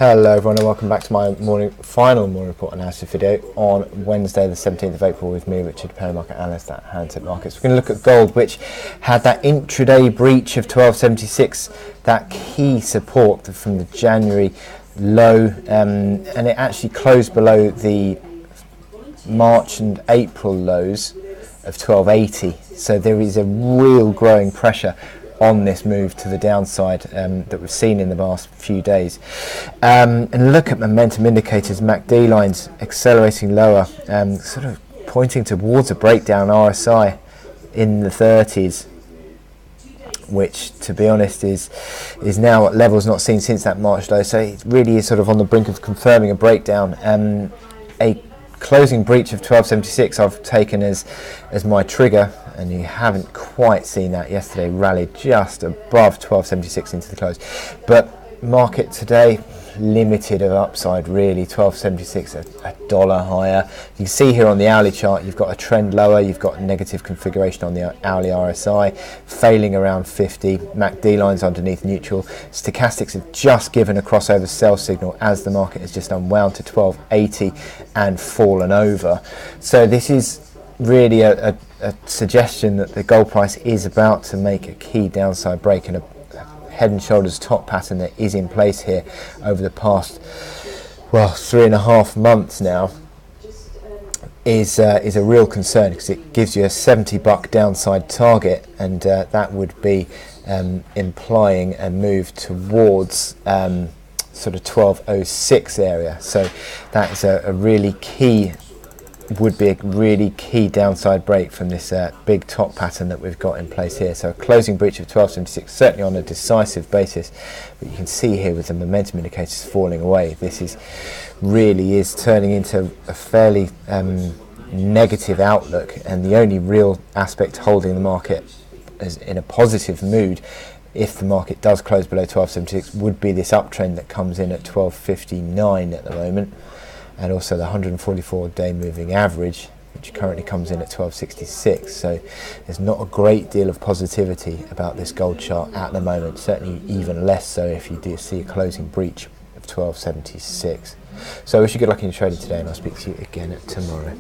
Hello everyone and welcome back to my final morning report analysis video on Wednesday the 17th of April with me, Richard, Perry Market Analyst at Hantec Markets. We're going to look at gold, which had that intraday breach of 1276, that key support from the January low, and it actually closed below the March and April lows of 1280. So there is a real growing pressure on this move to the downside that we've seen in the last few days. And look at momentum indicators, MACD lines accelerating lower, sort of pointing towards a breakdown RSI in the 30s, which to be honest is now at levels not seen since that March low. So it really is sort of on the brink of confirming a breakdown. A closing breach of 1276 I've taken as my trigger, and you haven't quite seen that. Yesterday rallied just above 1276 into the close, but market today limited of upside really. 1276 a dollar higher. You can see here on the hourly chart you've got a trend lower, you've got negative configuration on the hourly RSI failing around 50, MACD lines underneath neutral. Stochastics have just given a crossover sell signal as the market has just unwound to 1280 and fallen over. So this is really a suggestion that the gold price is about to make a key downside break, and a head and shoulders top pattern that is in place here over the past 3.5 months now is a real concern, because it gives you a $70 downside target, and that would be implying a move towards sort of 1206 area. So that is a really key, would be a really key downside break from this big top pattern that we've got in place here. So a closing breach of 1276 certainly on a decisive basis, but you can see here with the momentum indicators falling away, this is really turning into a fairly negative outlook, and the only real aspect holding the market as in a positive mood if the market does close below 1276 would be this uptrend that comes in at 1259 at the moment, and also the 144-day moving average, which currently comes in at 1266. So there's not a great deal of positivity about this gold chart at the moment, certainly even less so if you do see a closing breach of 1276. So I wish you good luck in your trading today, and I'll speak to you again tomorrow.